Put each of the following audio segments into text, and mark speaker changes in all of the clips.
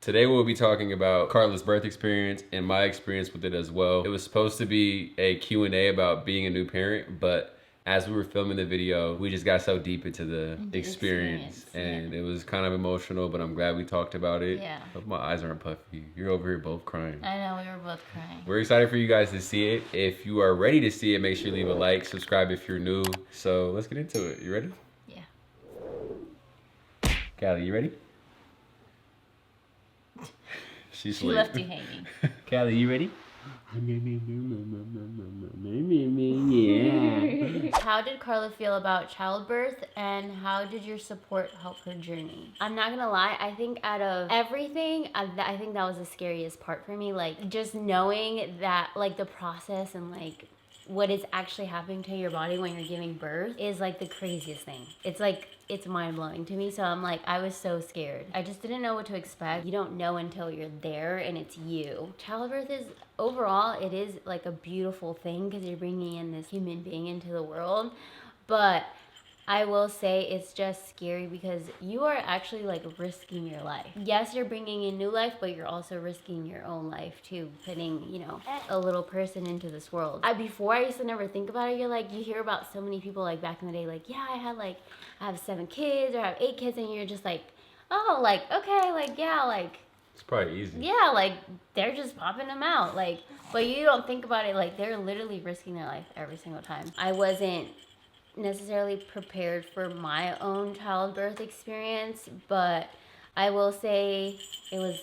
Speaker 1: Today we'll be talking about Karla's birth experience and my experience with it as well. It was supposed to be a Q&A about being a new parent, but as we were filming the video, we just got so deep into the experience and it was kind of emotional, but I'm glad we talked about it.
Speaker 2: Yeah.
Speaker 1: Hope my eyes aren't puffy. You're over here both crying.
Speaker 2: I know, we were both crying.
Speaker 1: We're excited for you guys to see it. If you are ready to see it, make sure you leave a like, subscribe if you're new. So let's get into it. You ready?
Speaker 2: Yeah.
Speaker 1: Callie, you ready?
Speaker 2: She left you hanging.
Speaker 1: Callie, you ready?
Speaker 2: How did Karla feel about childbirth, and how did your support help her journey? I'm not gonna lie, I think out of everything, I think that was the scariest part for me. Like, just knowing that, like, the process and, like, what is actually happening to your body when you're giving birth is, like, the craziest thing. It's, like, it's mind-blowing to me. So I'm like, I was so scared. I just didn't know what to expect. You don't know until you're there and it's you. Childbirth is, overall, it is like a beautiful thing because you're bringing in this human being into the world. But I will say it's just scary because you are actually, like, risking your life. Yes, you're bringing in new life, but you're also risking your own life too, putting, you know, a little person into this world. Before, I used to never think about it. You're like, you hear about so many people, like, back in the day, like, yeah, I have 7 kids or I have 8 kids, and you're just like, oh, like, okay, like, yeah, like,
Speaker 1: It's probably easy.
Speaker 2: yeah, like, they're just popping them out, like, but you don't think about it, like, they're literally risking their life every single time. I wasn't necessarily prepared for my own childbirth experience, but I will say it was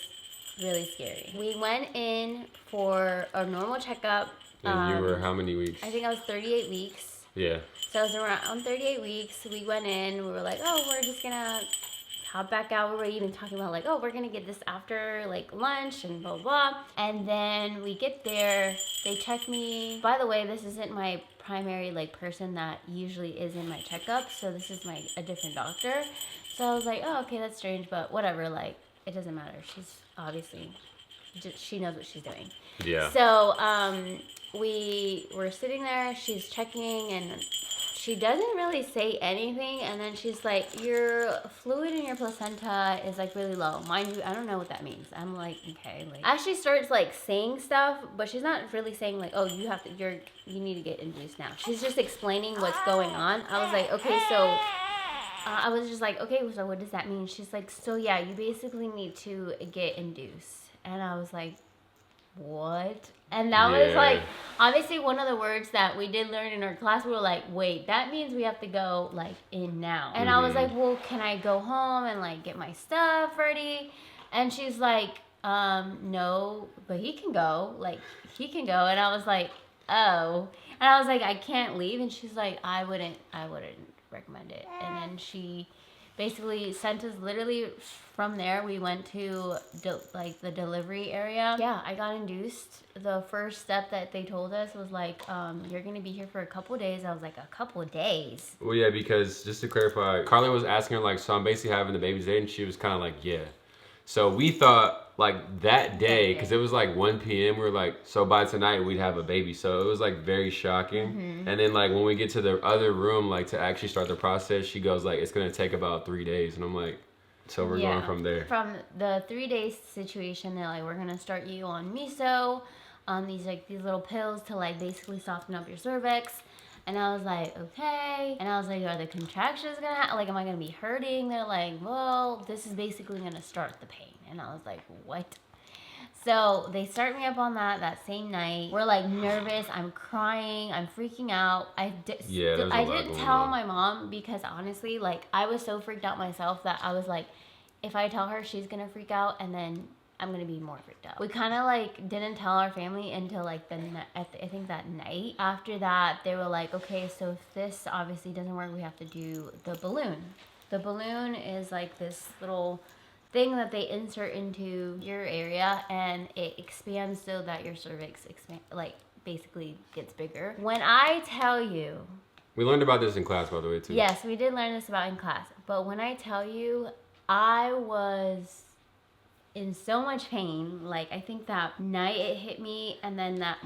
Speaker 2: really scary. We went in for a normal checkup.
Speaker 1: And you were how many weeks?
Speaker 2: I think I was 38 weeks.
Speaker 1: Yeah.
Speaker 2: So I was around 38 weeks. We went in, we were like, oh, we're just gonna hop back out. We were even talking about, like, oh, we're gonna get this after, like, lunch and blah, blah. And then we get there, they check me. By the way, this isn't my primary, like, person that usually is in my checkup. So this is a different doctor. So I was like, oh, okay, that's strange, but whatever, like, it doesn't matter. She's obviously, she knows what she's doing.
Speaker 1: Yeah.
Speaker 2: So we were sitting there, she's checking, and she doesn't really say anything, and then she's like, your fluid in your placenta is, like, really low. Mind you, I don't know what that means. I'm like, okay. Like, as she starts, like, saying stuff, but she's not really saying, like, oh, you need to get induced now. She's just explaining what's going on. I was like, okay, so I was just like, okay, so what does that mean? She's like, so yeah, you basically need to get induced. And I was like, what? And that was, like, obviously one of the words that we did learn in our class. We were like, wait, that means we have to go, like, in now. And I was like, well, can I go home and, like, get my stuff ready? And she's like, no, but he can go. Like, he can go. And I was like, oh. And I was like, I can't leave. And she's like, I wouldn't recommend it. And then she basically sent us, literally from there we went to the delivery area. Yeah, I got induced. The first step that they told us was like, you're gonna be here for a couple days. I was like, a couple days?
Speaker 1: Well, yeah, because just to clarify, Karla was asking her, like, so I'm basically having the baby today, and she was kind of like, yeah. So we thought, like, that day, because it was like 1 p.m., we were like, so by tonight we'd have a baby. So it was, like, very shocking. And then, like, when we get to the other room, like, to actually start the process, she goes, like, it's gonna take about 3 days. And I'm like, so we're going from there.
Speaker 2: From the 3-day situation, they're like, we're gonna start you on miso, on these little pills to, like, basically soften up your cervix. And I was like, okay. And I was like, are the contractions gonna happen? Like, am I gonna be hurting? They're like, well, this is basically gonna start the pain. And I was like, what? So they start me up on that same night. We're, like, nervous. I'm crying. I'm freaking out. I didn't tell my mom because, honestly, like, I was so freaked out myself that I was like, if I tell her, she's gonna freak out, and then I'm gonna be more freaked out. We kind of, like, didn't tell our family until, like, I think that night. After that, they were like, okay, so if this obviously doesn't work, we have to do the balloon. The balloon is, like, this little thing that they insert into your area, and it expands so that your cervix basically gets bigger. When I tell you,
Speaker 1: we learned about this in class, by the way, too.
Speaker 2: Yes, we did learn this about in class. But when I tell you, I was in so much pain. Like, I think that night it hit me, and then that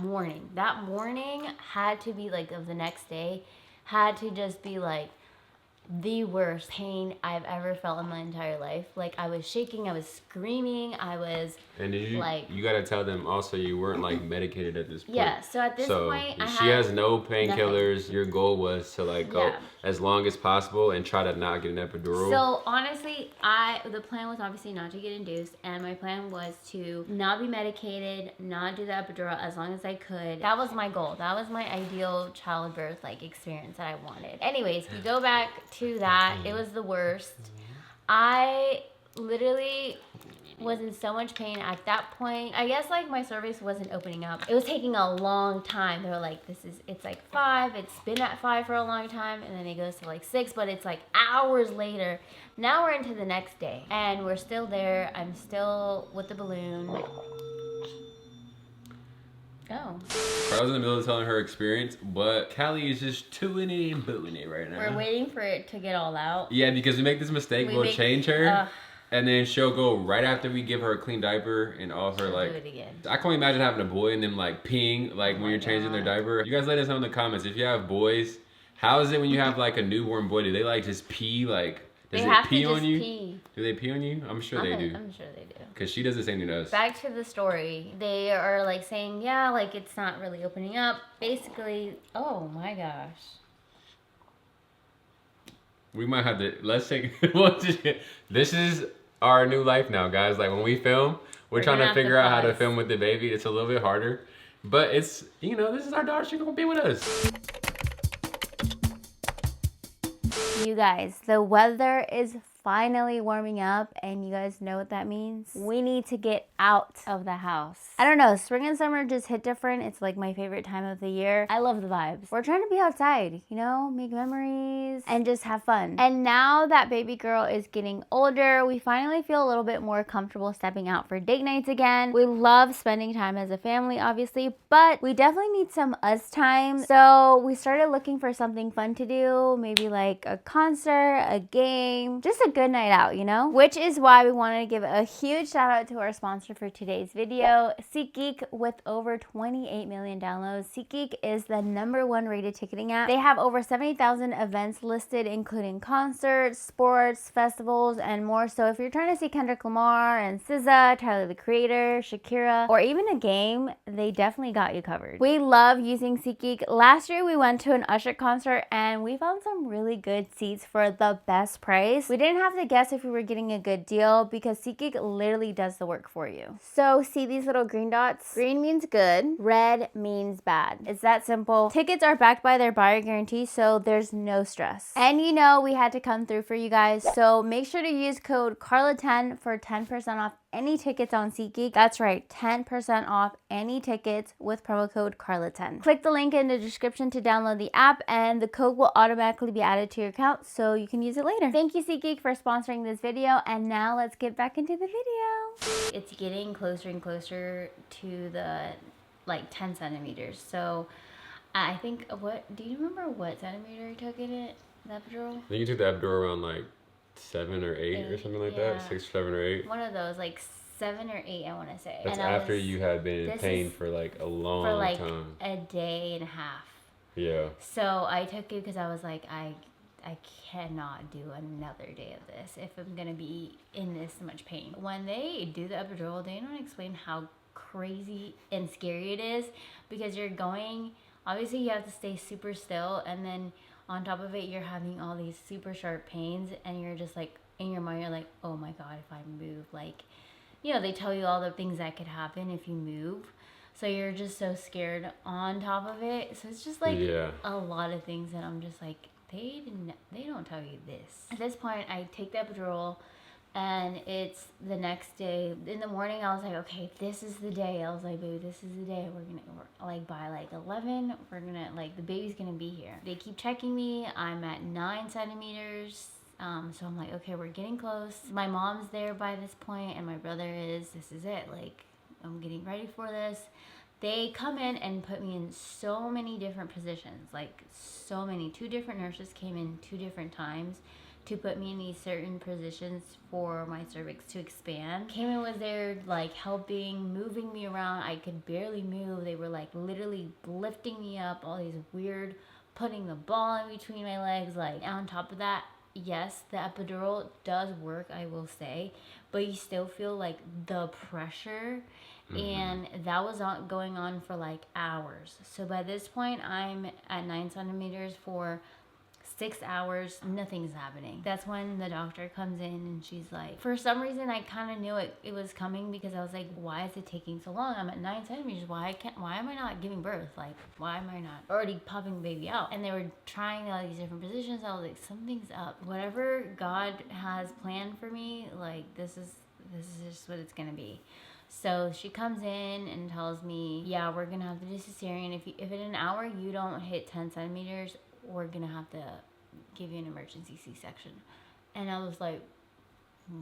Speaker 2: morning had to be, like, of the next day, had to just be like, the worst pain I've ever felt in my entire life. Like, I was shaking, I was screaming, I was
Speaker 1: And did you
Speaker 2: like,
Speaker 1: you gotta tell them also you weren't like medicated at this point.
Speaker 2: yeah, so at this point
Speaker 1: she has no painkillers. Your goal was to like go as long as possible and try to not get an epidural.
Speaker 2: So honestly, the plan was obviously not to get induced, and my plan was to not be medicated, not do the epidural as long as I could. That was my goal. That was my ideal childbirth like experience that I wanted. Anyways, we go back to that. It was the worst. I literally was in so much pain at that point. I guess like my cervix wasn't opening up. It was taking a long time. They were like, it's like 5. It's been at 5 for a long time, and then it goes to like 6, but it's like hours later. Now we're into the next day, and we're still there. I'm still with the balloon. Oh.
Speaker 1: I was in the middle of telling her experience, but Callie is just toing it and booing it right now.
Speaker 2: We're waiting for it to get all out.
Speaker 1: Yeah, because we make this mistake, we'll change her. And then she'll go right after we give her a clean diaper and all of her like.
Speaker 2: Do it again.
Speaker 1: I can't imagine having a boy and them like peeing like when you're changing their diaper. You guys let us know in the comments if you have boys. How is it when you have like a newborn boy? Do they like just pee like? Does it pee on you? Do they pee on you? I'm sure they do.
Speaker 2: I'm sure they do.
Speaker 1: Cause she does the same thing to us.
Speaker 2: Back to the story. They are like saying, yeah, like it's not really opening up. Basically, oh my gosh.
Speaker 1: We might have to, let's take, this is our new life now, guys. Like when we film, we're trying to figure out how to film with the baby. It's a little bit harder, but it's, you know, this is our daughter. She's gonna be with us.
Speaker 2: You guys, the weather is finally warming up, and you guys know what that means. We need to get out of the house. I don't know, spring and summer just hit different. It's like my favorite time of the year. I love the vibes. We're trying to be outside, you know, make memories and just have fun. And now that baby girl is getting older, we finally feel a little bit more comfortable stepping out for date nights again. We love spending time as a family, obviously, but we definitely need some us time. So we started looking for something fun to do, maybe like a concert, a game, just a good night out, you know? Which is why we wanted to give a huge shout out to our sponsor for today's video, SeatGeek. With over 28 million downloads, SeatGeek is the #1 rated ticketing app. They have over 70,000 events listed, including concerts, sports, festivals, and more. So if you're trying to see Kendrick Lamar and SZA, Tyler the Creator, Shakira, or even a game, they definitely got you covered. We love using SeatGeek. Last year we went to an Usher concert and we found some really good seats for the best price. We didn't have to guess if we were getting a good deal because SeatGeek literally does the work for you. So see these little green dots? Green means good, red means bad. It's that simple. Tickets are backed by their buyer guarantee, so there's no stress. And you know we had to come through for you guys, so make sure to use code KARLA10 for 10% off any tickets on SeatGeek. That's right, 10% off any tickets with promo code KARLA10. Click the link in the description to download the app, and the code will automatically be added to your account so you can use it later. Thank you, SeatGeek, for sponsoring this video, and now let's get back into the video. It's getting closer and closer to the like 10 centimeters. So I think, do you remember what centimeter you took in it, the epidural?
Speaker 1: I think you took the epidural around like 7 or 8 or something like that. 6, 7, or 8.
Speaker 2: One of those, like 7 or 8, I want to say.
Speaker 1: That's after you had been in pain for like a long time. For like
Speaker 2: a day and a half.
Speaker 1: Yeah.
Speaker 2: So I took it because I was like, I cannot do another day of this if I'm gonna be in this much pain. When they do the epidural, they don't explain how crazy and scary it is, because you're going, obviously you have to stay super still, and then on top of it you're having all these super sharp pains, and you're just like, in your mind you're like, oh my god, if I move, like, you know, they tell you all the things that could happen if you move, so you're just so scared on top of it. So it's just like a lot of things that I'm just like, they don't tell you this. At this point I take the epidural, and it's the next day. In the morning I was like, okay, this is the day. I was like, baby, this is the day. We're like, by like 11, we're gonna, like, the baby's gonna be here. They keep checking me. I'm at 9 centimeters. So I'm like, okay, we're getting close. My mom's there by this point, and my brother is. This is it. Like, I'm getting ready for this. They come in and put me in so many different positions, like so many. 2 different nurses came in 2 different times to put me in these certain positions for my cervix to expand. Cayman was there, like, helping, moving me around. I could barely move. They were like literally lifting me up, all these weird, putting the ball in between my legs. Like, on top of that, yes, the epidural does work, I will say, but you still feel like the pressure. And that was going on for like hours. So by this point, I'm at 9 centimeters for 6 hours, nothing's happening. That's when the doctor comes in and she's like, for some reason I kind of knew it was coming, because I was like, why is it taking so long? I'm at 9 centimeters. Why am I not giving birth? Like, why am I not already popping the baby out? And they were trying all these different positions. I was like, something's up. Whatever God has planned for me, like this is just what it's gonna be. So she comes in and tells me, yeah, we're gonna have to do cesarean. If in an hour you don't hit 10 centimeters, we're gonna have to give you an emergency C-section. And I was like,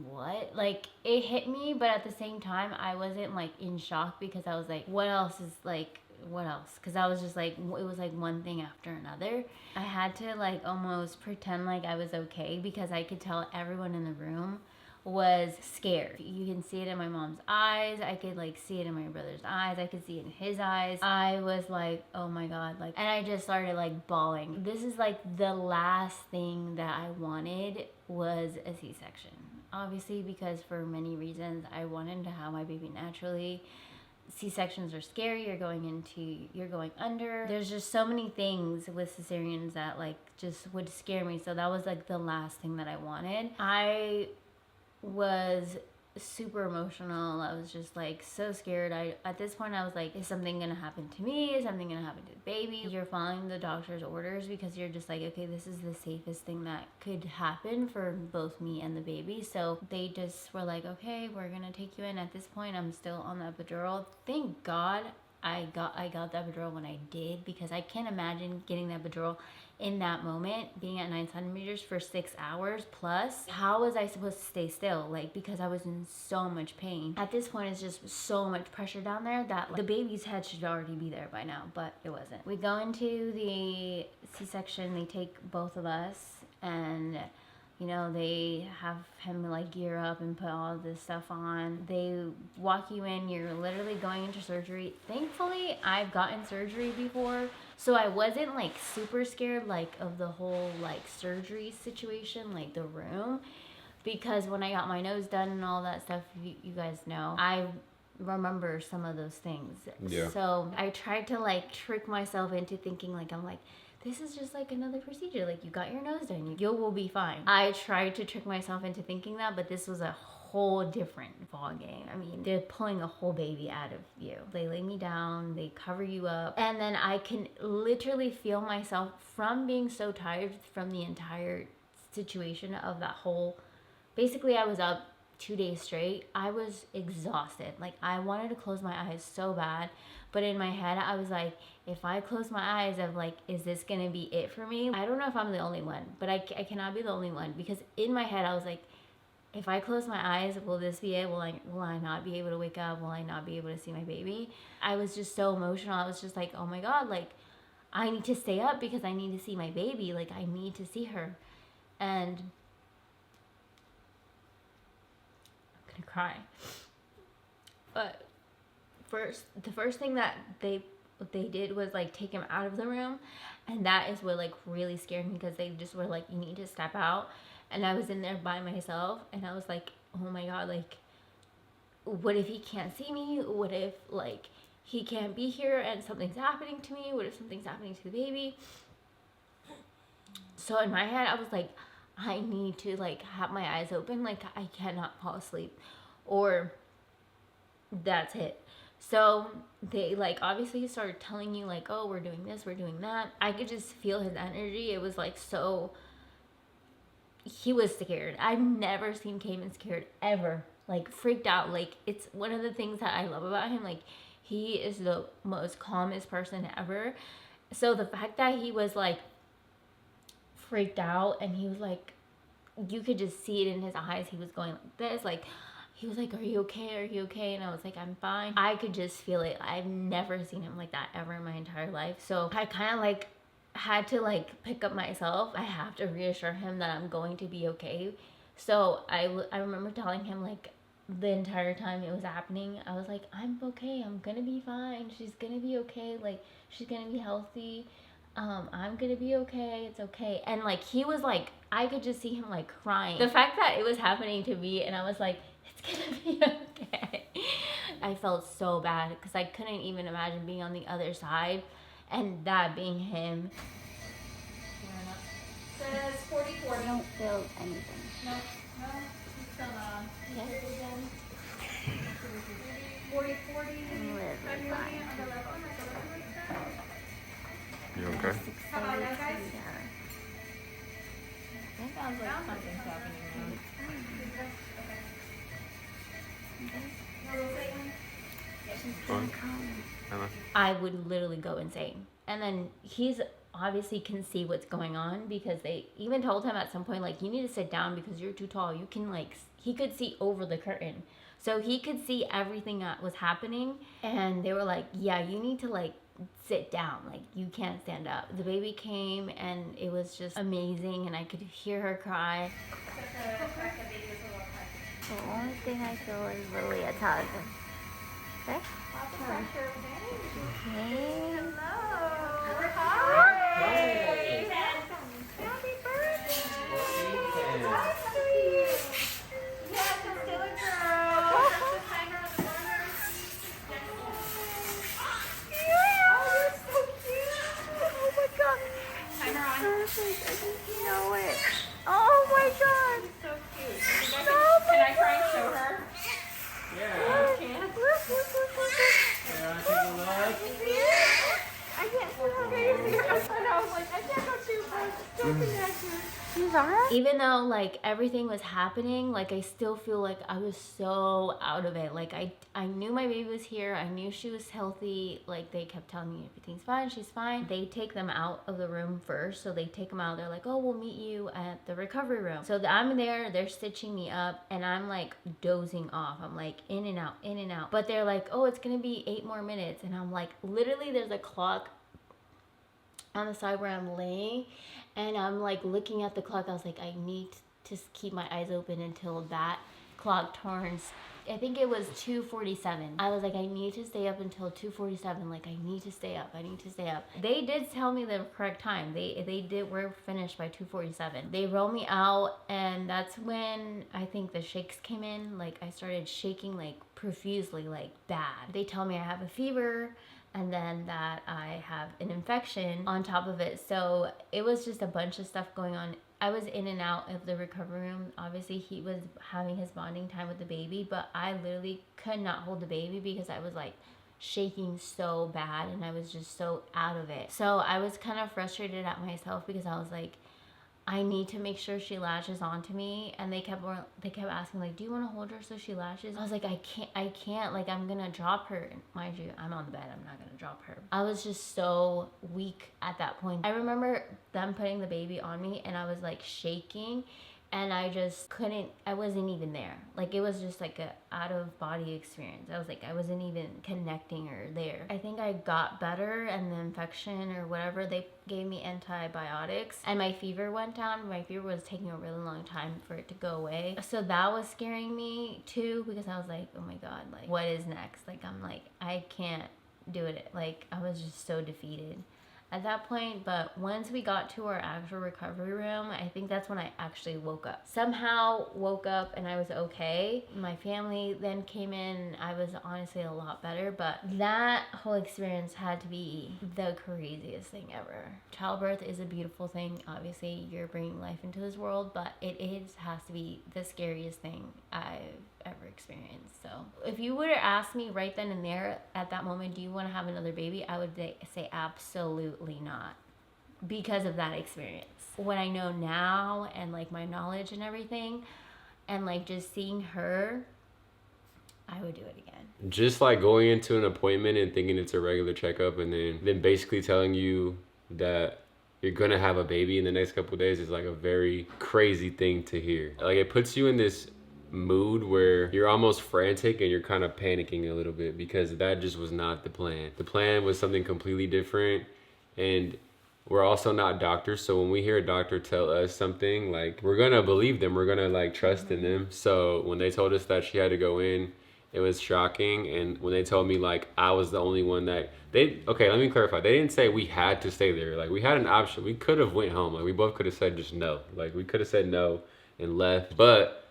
Speaker 2: what? Like, it hit me, but at the same time, I wasn't like in shock, because I was like, what else? Because I was just like, it was like one thing after another. I had to like almost pretend like I was okay, because I could tell everyone in the room was scared. You can see it in my mom's eyes. I could like see it in my brother's eyes. I could see it in his eyes. I was like, oh my God, like, and I just started like bawling. This is like the last thing that I wanted was a C-section. Obviously, because for many reasons, I wanted to have my baby naturally. C-sections are scary. You're going under. There's just so many things with cesareans that like just would scare me. So that was like the last thing that I wanted. I was super emotional. I was just like so scared. At this point I was like, is something gonna happen to me? Is something gonna happen to the baby? You're following the doctor's orders because you're just like, okay, this is the safest thing that could happen for both me and the baby. So they just were like, okay, we're gonna take you in. At this point I'm still on the epidural. Thank God I got the epidural when I did, because I can't imagine getting the epidural in that moment, being at 9 centimeters for 6 hours plus. How was I supposed to stay still? Like, because I was in so much pain. At this point, it's just so much pressure down there that like, the baby's head should already be there by now, but it wasn't. We go into the C-section, they take both of us, and you know, they have him like gear up and put all this stuff on. They walk you in, you're literally going into surgery. Thankfully, I've gotten surgery before, so I wasn't like super scared like of the whole like surgery situation, like the room, because when I got my nose done and all that stuff, you guys know, I remember some of those things. Yeah. So I tried to like trick myself into thinking like, I'm like, this is just like another procedure. Like, you got your nose done, you will be fine. I tried to trick myself into thinking that, but this was a whole different ball game. I mean, they're pulling a whole baby out of you. They lay me down, they cover you up, and then I can literally feel myself, from being so tired from the entire situation of that whole, basically I was up 2 days straight. I was exhausted. Like, I wanted to close my eyes so bad, but in my head I was like, if I close my eyes, I'm like, is this gonna be it for me? I don't know if I'm the only one, but I cannot be the only one, because in my head I was like, if I close my eyes, will this be it? Will I not be able to wake up? Will I not be able to see my baby? I was just so emotional. I was just like, oh my God, like, I need to stay up because I need to see my baby. Like, I need to see her. And I'm gonna cry. But the first thing that they did was like take him out of the room, and that is what like really scared me, because they just were like, you need to step out. And I was in there by myself, and I was like, oh my God, like, what if he can't see me? What if like he can't be here and something's happening to me? What if something's happening to the baby? So in my head I was like, I need to like have my eyes open, like I cannot fall asleep, or that's it. So they like obviously started telling you like, oh, we're doing this, we're doing that. I could just feel his energy. It was like, so he was scared. I've never seen Cayman scared ever, like freaked out. Like, it's one of the things that I love about him. Like, he is the most calmest person ever. So the fact that he was like freaked out, and he was like, you could just see it in his eyes, he was going like this, like, he was like, are you okay? Are you okay? And I was like, I'm fine. I could just feel it. I've never seen him like that ever in my entire life. So I kind of like had to like pick up myself. I have to reassure him that I'm going to be okay. So I remember telling him like the entire time it was happening, I was like, I'm okay. I'm gonna be fine. She's gonna be okay. Like, she's gonna be healthy. I'm gonna be okay, it's okay. And like he was like, I could just see him like crying. The fact that it was happening to me and I was like, it's gonna be okay. I felt so bad because I couldn't even imagine being on the other side and that being him.
Speaker 3: Says 40-40.
Speaker 2: I don't feel anything.
Speaker 3: No, it's still not on.
Speaker 2: Yes.
Speaker 3: 40-40.
Speaker 2: I'm literally fine.
Speaker 3: On the left one, like the left one.
Speaker 1: You okay?
Speaker 3: How about that, guys?
Speaker 4: Sounds like something's happening
Speaker 2: I would literally go insane. And then he's obviously can see what's going on because they even told him at some point, like, you need to sit down because you're too tall. You can, like, he could see over the curtain. So he could see everything that was happening. And they were like, yeah, you need to, like, sit down. Like, you can't stand up. The baby came and it was just amazing. And I could hear her cry. The only thing I feel is really a tug. Okay? Okay.
Speaker 3: Hi. Happy birthday. Hi, sweet. Yes, I'm still a girl. That's the timer on the corner. Oh, you're so cute. Oh my god. Timer on.
Speaker 2: Perfect. I just know it. Oh my god.
Speaker 3: So cute. Can I try and show her?
Speaker 1: Yeah.
Speaker 3: Can?
Speaker 2: Look, look, look, look, look.
Speaker 3: I can't see her face. And I was like, I can't go too far. Don't connect her.
Speaker 2: She's alright. Even though like everything was happening, like I still feel like I was so out of it. Like I knew my baby was here. I knew she was healthy. Like they kept telling me everything's fine, she's fine. They take them out of the room first. So they take them out. They're like, oh, we'll meet you at the recovery room. So I'm there, they're stitching me up and I'm like dozing off. I'm like in and out, in and out. But they're like, oh, it's gonna be 8 more minutes. And I'm like, literally there's a clock on the side where I'm laying and I'm like looking at the clock. I was like, I need to keep my eyes open until that clock turns. I think it was 2:47. I was like, I need to stay up until 2:47. Like, I need to stay up. I need to stay up. They did tell me the correct time. We're finished by 2:47. They rolled me out, and that's when I think the shakes came in. Like, I started shaking like profusely, like bad. They tell me I have a fever, and then that I have an infection on top of it. So it was just a bunch of stuff going on. I was in and out of the recovery room. Obviously, he was having his bonding time with the baby, but I literally could not hold the baby because I was like shaking so bad and I was just so out of it. So I was kind of frustrated at myself because I was like, I need to make sure she latches onto me. And they kept asking like, do you want to hold her so she latches? I was like, I can't, like, I'm gonna drop her. And mind you, I'm on the bed, I'm not gonna drop her. I was just so weak at that point. I remember them putting the baby on me and I was like shaking and I just couldn't, I wasn't even there. Like, it was just like a out of body experience. I was like, I wasn't even connecting or there. I think I got better and the infection or whatever, they gave me antibiotics and my fever went down. My fever was taking a really long time for it to go away. So that was scaring me too because I was like, oh my God, like what is next? Like, I'm like, I can't do it. Like, I was just so defeated at that point. But once we got to our actual recovery room, I think that's when I actually woke up. Somehow woke up and I was okay. My family then came in. I was honestly a lot better, but that whole experience had to be the craziest thing ever. Childbirth is a beautiful thing. Obviously, you're bringing life into this world, but has to be the scariest thing I've ever experienced. So if you would have asked me right then and there at that moment, do you want to have another baby? I would say absolutely not, because of that experience. What I know now and like my knowledge and everything and like just seeing her, I would do it again.
Speaker 1: Just like going into an appointment and thinking it's a regular checkup and then basically telling you that you're gonna have a baby in the next couple of days is like a very crazy thing to hear. Like, it puts you in this mood where you're almost frantic and you're kind of panicking a little bit because that just was not the plan. The plan was something completely different, and we're also not doctors, so when we hear a doctor tell us something, like, we're gonna believe them, we're gonna like trust in them. So when they told us that she had to go in it was shocking. And when they told me like I was the only one that okay, let me clarify. They didn't say we had to stay there. Like we had an option. We could have went home. Like we both could have said just no. Like we could have said no and left. But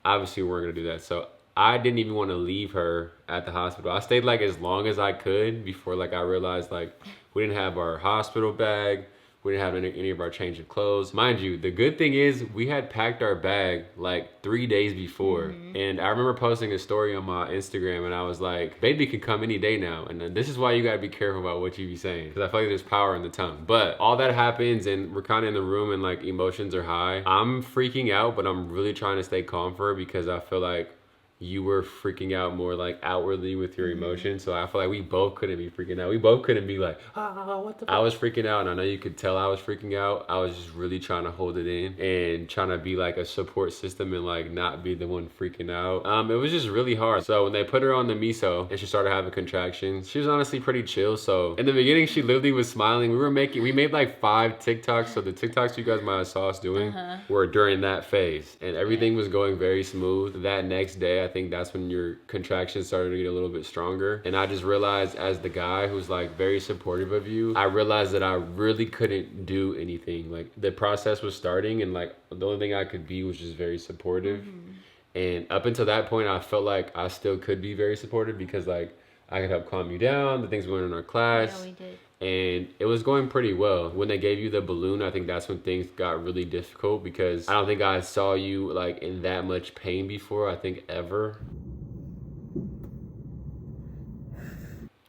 Speaker 1: obviously we weren't gonna do that. So I didn't even want to leave her at the hospital. I stayed like as long as I could before like I realized like we didn't have our hospital bag. We didn't have any of our change of clothes. Mind you, the good thing is we had packed our bag like 3 days before. And I remember posting a story on my Instagram and I was like, baby can come any day now. And then this is why you gotta be careful about what you be saying. Cause I feel like there's power in the tongue. But all that happens and we're kind of in the room and like emotions are high. I'm freaking out, but I'm really trying to stay calm for her because I feel like you were freaking out more like outwardly with your emotions. So I feel like we both couldn't be freaking out. We both couldn't be like, what the fuck? I was freaking out and I know you could tell I was freaking out. I was just really trying to hold it in and trying to be like a support system and like not be the one freaking out. It was just really hard. So when they put her on the miso and she started having contractions, she was honestly pretty chill. So in the beginning, she literally was smiling. We made like 5 TikToks. So the TikToks you guys might have saw us doing were during that phase and everything was going very smooth. That next day, I think that's when your contractions started to get a little bit stronger. And I just realized as the guy who's like very supportive of you, I realized that I really couldn't do anything. Like the process was starting and like the only thing I could be was just very supportive. And up until that point, I felt like I still could be very supportive because like I could help calm you down, the things going on in our class.
Speaker 2: Yeah, we did.
Speaker 1: And it was going pretty well. When they gave you the balloon, I think that's when things got really difficult because I don't think I saw you like in that much pain before, I think ever.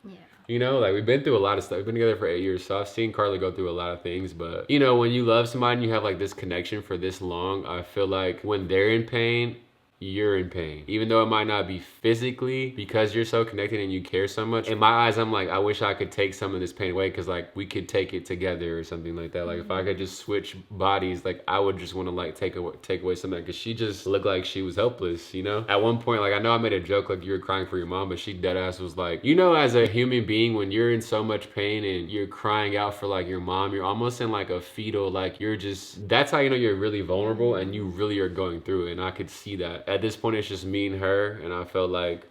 Speaker 2: Yeah.
Speaker 1: You know, like we've been through a lot of stuff. We've been together for 8 years, so I've seen Karla go through a lot of things. But you know, when you love somebody and you have like this connection for this long, I feel like when they're in pain, you're in pain. Even though it might not be physically, because you're so connected and you care so much. In my eyes, I'm like, I wish I could take some of this pain away because like we could take it together or something like that. Like if I could just switch bodies, like I would just want to like take away something because she just looked like she was helpless, you know? At one point, like I know I made a joke like you were crying for your mom, but she dead ass was like, you know, as a human being, when you're in so much pain and you're crying out for like your mom, you're almost in like a fetal, like you're just, that's how you know you're really vulnerable and you really are going through it. And I could see that. At this point, it's just me and her, and I felt like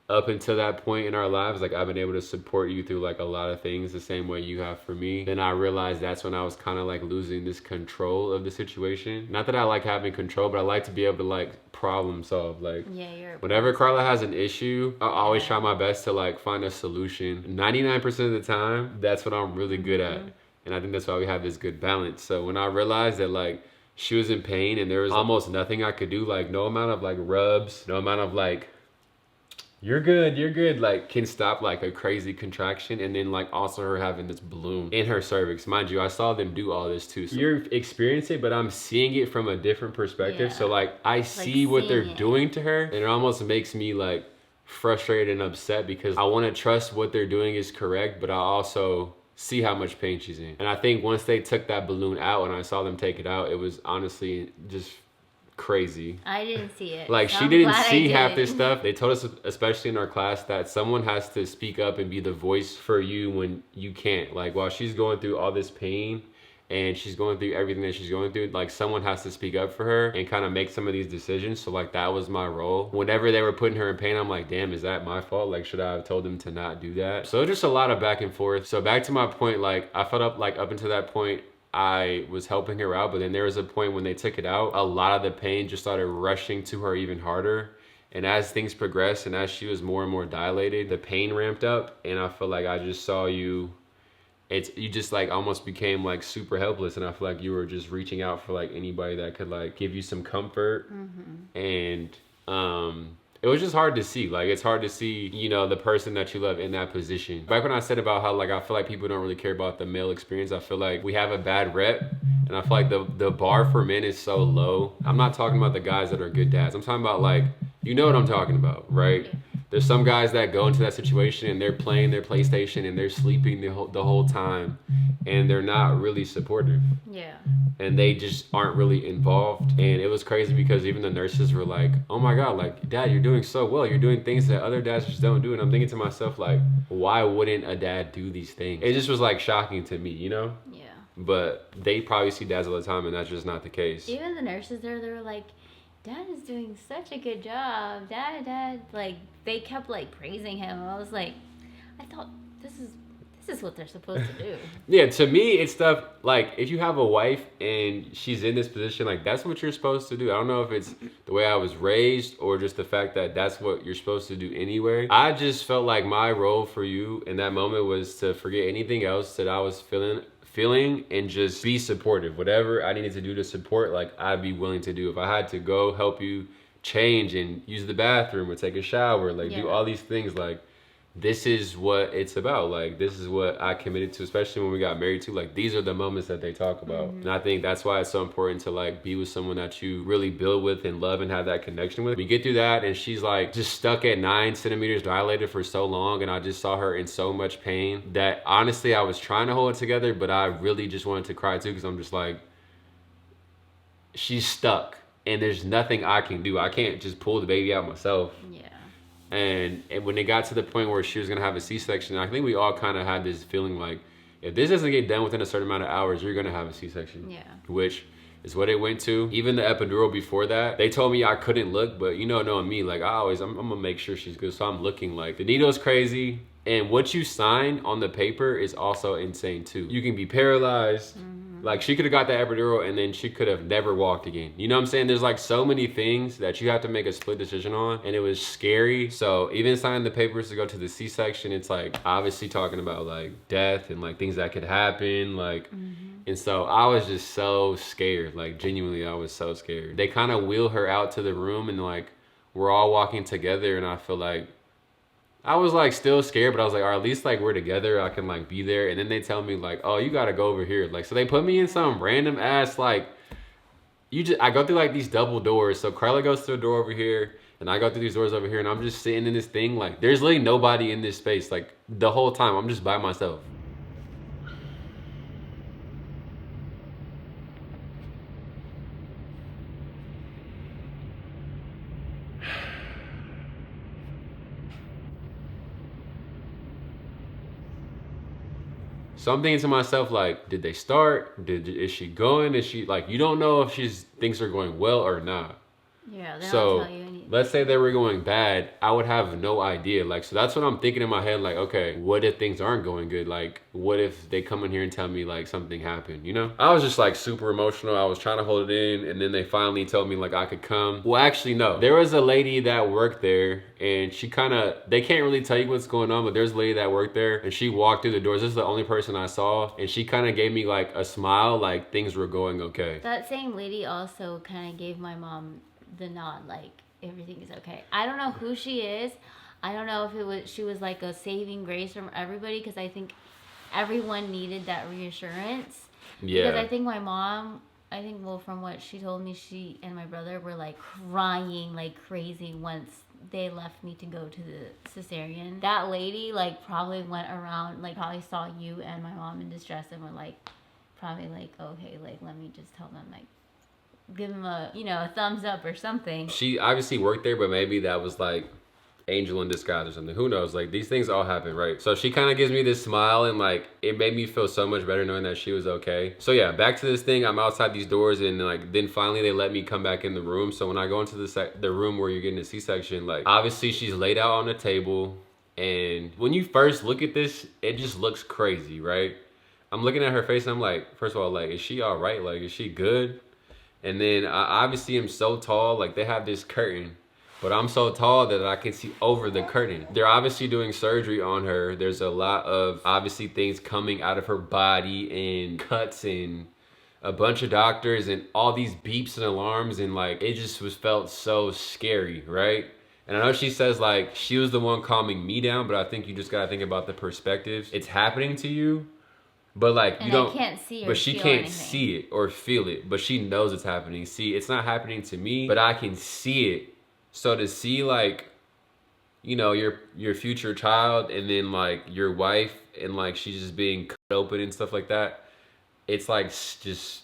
Speaker 1: up until that point in our lives, like I've been able to support you through like a lot of things the same way you have for me. Then I realized that's when I was kind of like losing this control of the situation. Not that I like having control, but I like to be able to like problem solve. Like whenever Karla has an issue, I always try my best to like find a solution. 99% of the time, that's what I'm really good at. And I think that's why we have this good balance. So when I realized that like she was in pain and there was almost nothing I could do, like no amount of like rubs, no amount of like, you're good, like can stop like a crazy contraction. And then like also her having this balloon in her cervix. Mind you, I saw them do all this too. So you're experiencing it, but I'm seeing it from a different perspective. So like I see what they're doing to her and it almost makes me like frustrated and upset because I want to trust what they're doing is correct, but I also see how much pain she's in. And I think once they took that balloon out and I saw them take it out, it was honestly just crazy.
Speaker 2: I didn't see it.
Speaker 1: Like
Speaker 2: so
Speaker 1: she didn't see half this stuff. They told us, especially in our class, that someone has to speak up and be the voice for you when you can't. Like while she's going through all this pain and she's going through everything that she's going through, like someone has to speak up for her and kind of make some of these decisions. So like that was my role. Whenever they were putting her in pain, I'm like, damn, is that my fault? Like should I have told them to not do that? So just a lot of back and forth. So back to my point, like I felt up like up until that point I was helping her out, but then there was a point when they took it out, a lot of the pain just started rushing to her even harder. And as things progressed and as she was more and more dilated, the pain ramped up. And I feel like I just saw you, you just like almost became like super helpless. And I feel like you were just reaching out for like anybody that could like give you some comfort. And it was just hard to see. Like it's hard to see, you know, the person that you love in that position. Back when I said about how like I feel like people don't really care about the male experience, I feel like we have a bad rep. And I feel like the bar for men is so low. I'm not talking about the guys that are good dads. I'm talking about like, you know what I'm talking about, right? There's some guys that go into that situation and they're playing their PlayStation and they're sleeping the whole time and they're not really supportive.
Speaker 2: Yeah.
Speaker 1: And they just aren't really involved. And it was crazy because even the nurses were like, oh my God, like, Dad, you're doing so well. You're doing things that other dads just don't do. And I'm thinking to myself, like, why wouldn't a dad do these things? It just was like shocking to me, you know?
Speaker 2: Yeah.
Speaker 1: But they probably see dads all the time and that's just not the case.
Speaker 2: Even the nurses there, they were like, Dad is doing such a good job. Dad, like, they kept, like, praising him. I was like, I thought, this is what they're supposed to do.
Speaker 1: Yeah, to me, it's stuff like if you have a wife and she's in this position, like that's what you're supposed to do. I don't know if it's the way I was raised or just the fact that that's what you're supposed to do anyway. I just felt like my role for you in that moment was to forget anything else that I was feeling and just be supportive. Whatever I needed to do to support, like I'd be willing to do. If I had to go help you change and use the bathroom or take a shower, like do all these things, like this is what it's about. Like this is what I committed to, especially when we got married too. Like these are the moments that they talk about. And I think that's why it's so important to like be with someone that you really build with and love and have that connection with. We get through that and she's like just stuck at 9 centimeters dilated for so long, and I just saw her in so much pain that honestly I was trying to hold it together, but I really just wanted to cry too, because I'm just like, she's stuck and there's nothing I can do. I can't just pull the baby out myself.
Speaker 2: Yeah.
Speaker 1: And when it got to the point where she was gonna have a C-section, I think we all kind of had this feeling like, if this doesn't get done within a certain amount of hours, you're gonna have a C-section.
Speaker 2: Yeah.
Speaker 1: Which is what it went to. Even the epidural before that, they told me I couldn't look, but you know, knowing me, like I'm gonna make sure she's good. So I'm looking. Like the needle's crazy, and what you sign on the paper is also insane too. You can be paralyzed. Like she could have got the epidural and then she could have never walked again. You know what I'm saying? There's like so many things that you have to make a split decision on, and it was scary. So even signing the papers to go to the C-section, it's like obviously talking about like death and like things that could happen. Like, and so I was just so scared. Like genuinely, I was so scared. They kind of wheel her out to the room and like we're all walking together, and I feel like I was like still scared, but I was like, or at least like we're together, I can like be there. And then they tell me like, oh, you gotta go over here. Like, so they put me in some random ass, like, I go through like these double doors. So Karla goes through a door over here and I go through these doors over here, and I'm just sitting in this thing. Like there's literally nobody in this space. Like the whole time I'm just by myself. So I'm thinking to myself, like, did they start? Is she going? Is she like, you don't know if things are going well or not.
Speaker 2: Yeah, they
Speaker 1: So
Speaker 2: don't tell you anything.
Speaker 1: let's say they were going bad, I would have no idea. Like, so that's what I'm thinking in my head. Like, okay, what if things aren't going good? Like, what if they come in here and tell me like something happened, you know? I was just like super emotional. I was trying to hold it in, and then they finally told me like I could come. Well, actually, no. There was a lady that worked there, and she they can't really tell you what's going on, but there's a lady that worked there, and she walked through the doors. This is the only person I saw, and she kind of gave me like a smile, like things were going okay.
Speaker 2: That same lady also kind of gave my mom the nod, like everything is okay. I don't know who she is. I don't know if she was like a saving grace from everybody, because I think everyone needed that reassurance.
Speaker 1: Yeah.
Speaker 2: Because I think my mom, well, from what she told me, she and my brother were like crying like crazy once they left me to go to the cesarean. That lady like probably went around, like probably saw you and my mom in distress and were like, probably like, okay, like let me just tell them, like give them a, a thumbs up or something.
Speaker 1: She obviously worked there, but maybe that was like angel in disguise or something. Who knows? Like these things all happen, right? So she kind of gives me this smile, and like it made me feel so much better knowing that she was okay. So yeah, back to this thing. I'm outside these doors, and like then finally they let me come back in the room. So when I go into the room where you're getting a C-section, like obviously she's laid out on the table, and when you first look at this, it just looks crazy, right? I'm looking at her face and I'm like, first of all, like, is she all right? Like, is she good? And then I obviously am so tall, like they have this curtain, but I'm so tall that I can see over the curtain. They're obviously doing surgery on her. There's a lot of obviously things coming out of her body and cuts and a bunch of doctors and all these beeps and alarms, and like it just felt so scary, right? And I know she says like she was the one calming me down, but I think you just gotta think about the perspectives. It's happening to you, but like
Speaker 2: and
Speaker 1: you don't,
Speaker 2: I can't see or
Speaker 1: but she
Speaker 2: feel
Speaker 1: can't
Speaker 2: anything.
Speaker 1: see it or feel it, but she knows it's happening. See, it's not happening to me, but I can see it. So to see like, your future child and then like your wife and like she's just being cut open and stuff like that, it's like just,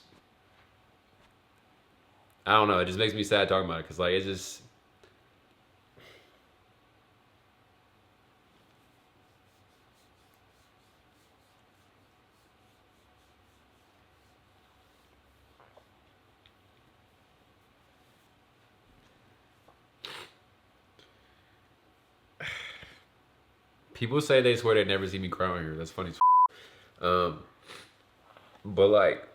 Speaker 1: I don't know. It just makes me sad talking about it, because like it's just. People say they swear they never see me crying here. That's funny as but like,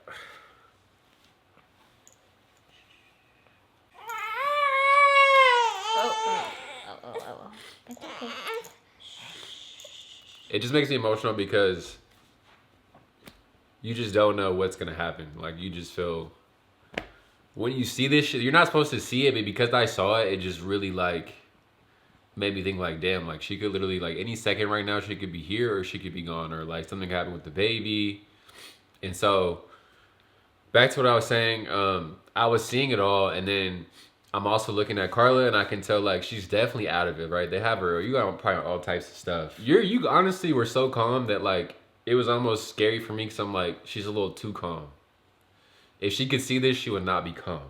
Speaker 2: It's okay.
Speaker 1: it just makes me emotional because you just don't know what's gonna happen. Like, you just feel, when you see this shit, you're not supposed to see it, but because I saw it, it just really like made me think like, damn, like she could literally, like any second right now, she could be here or she could be gone, or like something happened with the baby. And so back to what I was saying, I was seeing it all, and then I'm also looking at Karla, and I can tell like she's definitely out of it, right? They have her, you got probably all types of stuff. You honestly were so calm that like it was almost scary for me, because I'm like, she's a little too calm. If she could see this, she would not be calm.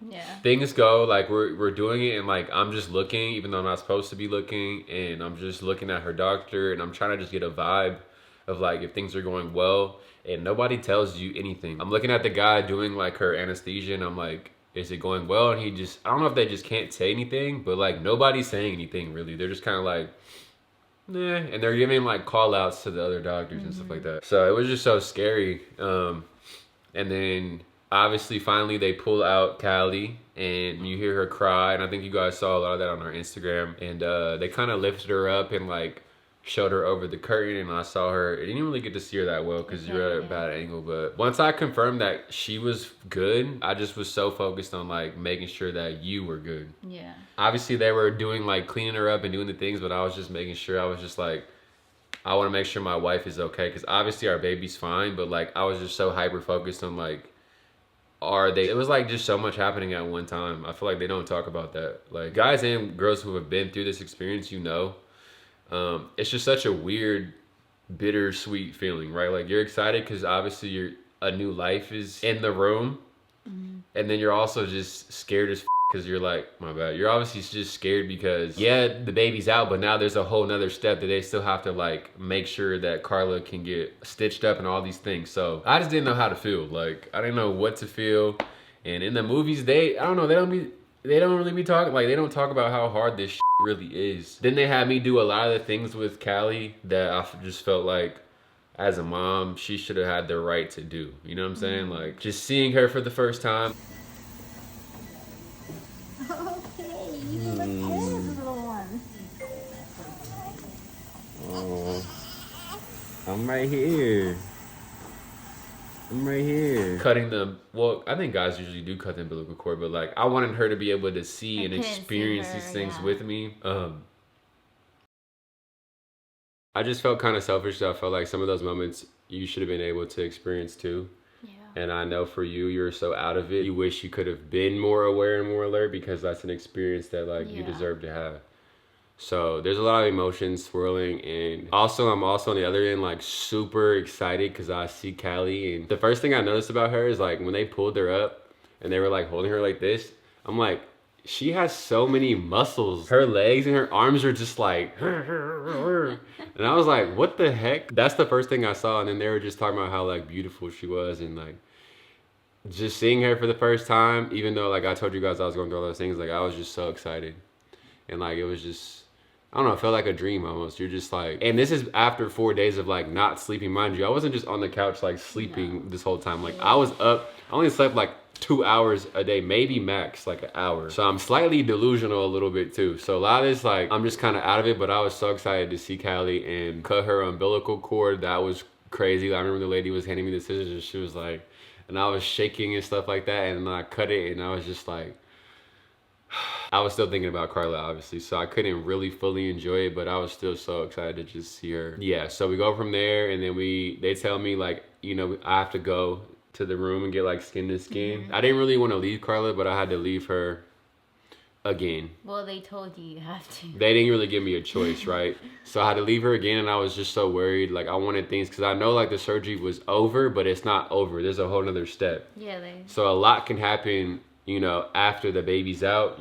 Speaker 2: Yeah.
Speaker 1: Things go, like we're doing it, and like I'm just looking, even though I'm not supposed to be looking, and I'm just looking at her doctor, and I'm trying to just get a vibe of like if things are going well, and nobody tells you anything. I'm looking at the guy doing like her anesthesia, and I'm like, is it going well? And he just, I don't know if they just can't say anything, but like nobody's saying anything really. They're just kind of like, nah, and they're giving like call outs to the other doctors and stuff like that. So it was just so scary. And then obviously finally they pull out Callie, and you hear her cry, and I think you guys saw a lot of that on our Instagram. And they kind of lifted her up and like showed her over the curtain, and I saw her. I didn't really get to see her that well because you're at a bad angle, but once I confirmed that she was good, I just was so focused on like making sure that you were good.
Speaker 2: Yeah.
Speaker 1: Obviously they were doing like cleaning her up and doing the things, but I was just making sure, I was just like, I want to make sure my wife is okay, because obviously our baby's fine, but like I was just so hyper focused on like, it was like just so much happening at one time. I feel like they don't talk about that. Like guys and girls who have been through this experience, you know, it's just such a weird, bittersweet feeling, right? Like you're excited because obviously a new life is in the room, and then you're also just scared as because you're like, my bad. You're obviously just scared because yeah, the baby's out, but now there's a whole nother step that they still have to like make sure that Karla can get stitched up and all these things. So I just didn't know how to feel. Like I didn't know what to feel. And in the movies, I don't know, they don't really be talking, like they don't talk about how hard this really is. Then they had me do a lot of the things with Callie that I just felt like as a mom, she should have had the right to do. You know what I'm saying? Like just seeing her for the first time.
Speaker 3: Okay, you can look at this little one.
Speaker 1: Oh, I'm right here. I'm right here. Cutting them. Well, I think guys usually do cut the umbilical cord, but like I wanted her to be able to see and experience these things with me. I just felt kind of selfish. I felt like some of those moments you should have been able to experience too. Yeah. And I know for you, you're so out of it. You wish you could have been more aware and more alert, because that's an experience that like you deserve to have. So there's a lot of emotions swirling, and I'm also on the other end like super excited because I see Callie, and the first thing I noticed about her is like when they pulled her up and they were like holding her like this, I'm like, she has so many muscles. Her legs and her arms are just like, and I was like, what the heck? That's the first thing I saw, and then they were just talking about how like beautiful she was, and like just seeing her for the first time, even though like I told you guys I was going through all those things, like I was just so excited, and like it was just, I don't know, it felt like a dream almost. You're just like, and this is after 4 days of like not sleeping. Mind you, I wasn't just on the couch like sleeping this whole time. Like I was up, I only slept like 2 hours a day, maybe max like an hour. So I'm slightly delusional a little bit too. So a lot of this, like I'm just kind of out of it, but I was so excited to see Callie and cut her umbilical cord. That was crazy. I remember the lady was handing me the scissors and she was like, and I was shaking and stuff like that. And then I cut it and I was just like, I was still thinking about Karla, obviously, so I couldn't really fully enjoy it, but I was still so excited to just see her. Yeah, so we go from there, and then they tell me, like, you know, I have to go to the room and get, like, skin to skin. I didn't really want to leave Karla, but I had to leave her again.
Speaker 2: Well, they told you have to.
Speaker 1: They didn't really give me a choice, right? So I had to leave her again, and I was just so worried. Like, I wanted things, because I know, like, the surgery was over, but it's not over. There's a whole nother step.
Speaker 2: Yeah,
Speaker 1: So a lot can happen, you know, after the baby's out.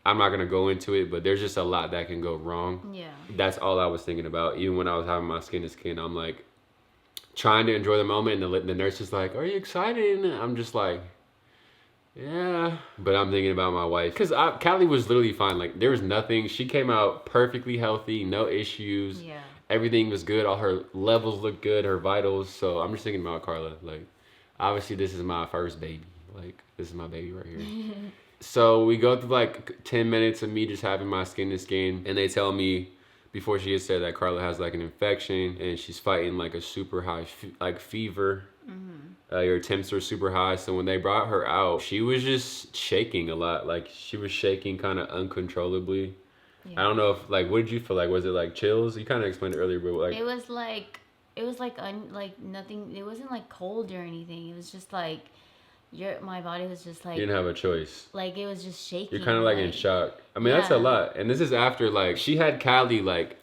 Speaker 1: I'm not gonna go into it, but there's just a lot that can go wrong. Yeah. That's all I was thinking about. Even when I was having my skin to skin, I'm like trying to enjoy the moment, and the nurse is like, "Are you excited?" And I'm just like, Yeah, but I'm thinking about my wife because Callie was literally fine. Like there was nothing. She came out perfectly healthy, no issues.
Speaker 2: Yeah.
Speaker 1: Everything was good. All her levels looked good, her vitals. So I'm just thinking about Karla. Like, obviously this is my first baby. Like this is my baby right here. So we go through like 10 minutes of me just having my skin to skin, and they tell me before she gets there that Karla has like an infection and she's fighting like a super high fever. Your temps were super high. So when they brought her out, she was just shaking a lot. Like she was shaking kind of uncontrollably. Yeah. I don't know if like, what did you feel like? Was it like chills? You kind of explained it earlier, but like
Speaker 2: it was like nothing. It wasn't like cold or anything. It was just like my body was just like,
Speaker 1: you didn't have a choice.
Speaker 2: Like it was just shaking.
Speaker 1: You're kind of like in shock. I mean, that's a lot. And this is after like she had Callie, like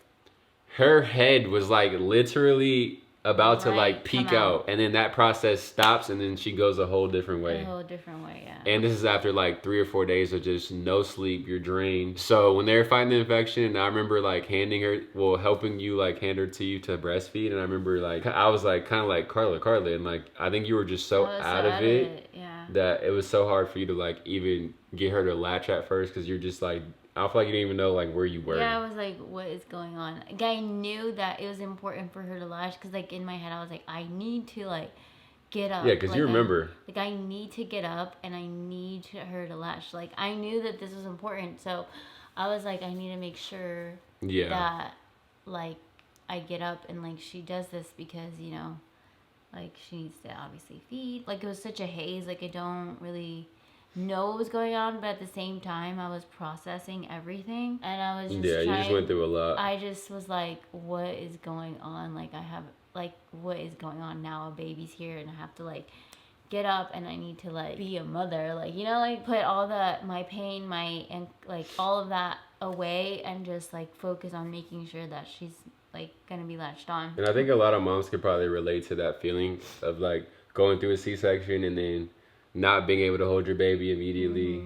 Speaker 1: her head was like literally about to like peek out, and then that process stops, and then she goes a whole different way.
Speaker 2: Yeah.
Speaker 1: And this is after like 3 or 4 days of just no sleep. You're drained. So when they were fighting the infection, I remember like helping you like hand her to you to breastfeed, and I remember like I was like kind of like Karla, and like I think you were just so out of it that it was so hard for you to like even get her to latch at first because you're just like. I feel like you didn't even know like where you were.
Speaker 2: Yeah, I was like, what is going on? Like, I knew that it was important for her to latch because like in my head I was like, I need to like get up.
Speaker 1: Yeah, because
Speaker 2: like,
Speaker 1: you remember.
Speaker 2: I need to get up and I need her to latch. Like I knew that this was important, so I was like, I need to make sure that like I get up and like she does this because like she needs to obviously feed. Like it was such a haze. Like I don't really know what was going on, but at the same time I was processing everything and I was just
Speaker 1: you just went through a lot.
Speaker 2: I just was like, what is going on? Like I have like, what is going on now? A baby's here and I have to like get up and I need to like be a mother, like like put all my pain, and like all of that away and just like focus on making sure that she's like gonna be latched on.
Speaker 1: And I think a lot of moms could probably relate to that feeling of like going through a C-section and then not being able to hold your baby immediately,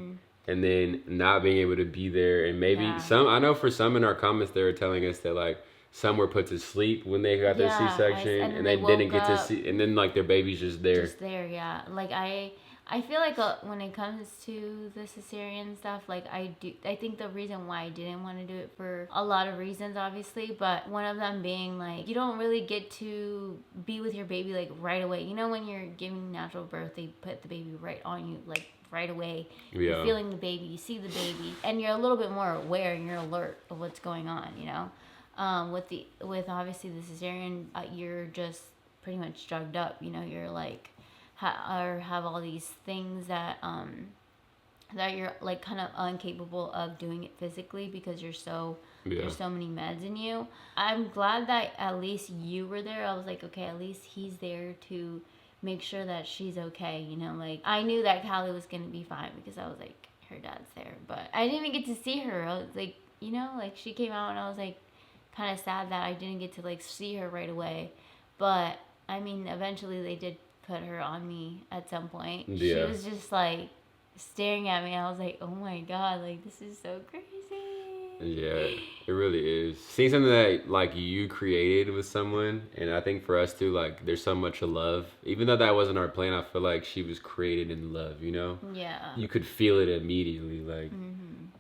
Speaker 1: and then not being able to be there. And maybe I know for some in our comments, they were telling us that like some were put to sleep when they got their C-section and they didn't get to see, and then like their baby's just there.
Speaker 2: Like I feel like when it comes to the cesarean stuff, like I think the reason why I didn't want to do it for a lot of reasons, obviously, but one of them being like, you don't really get to be with your baby like right away. When you're giving natural birth, they put the baby right on you, like right away. You're feeling the baby, you see the baby, and you're a little bit more aware and you're alert of what's going on, with obviously the cesarean, you're just pretty much drugged up, you're like, or have all these things that you're like kind of incapable of doing it physically because there's so many meds in you. I'm glad that at least you were there. I was like, okay, at least he's there to make sure that she's okay, like I knew that Callie was gonna be fine because I was like, her dad's there, but I didn't even get to see her. I was like, like she came out and I was like kind of sad that I didn't get to like see her right away, but I mean eventually they did put her on me at some point. She was just like staring at me. I was like, oh my god, like this is so crazy.
Speaker 1: Yeah, it really is. Seeing something that like you created with someone, and I think for us too, like there's so much love. Even though that wasn't our plan, I feel like she was created in love, Yeah. You could feel it immediately. Like,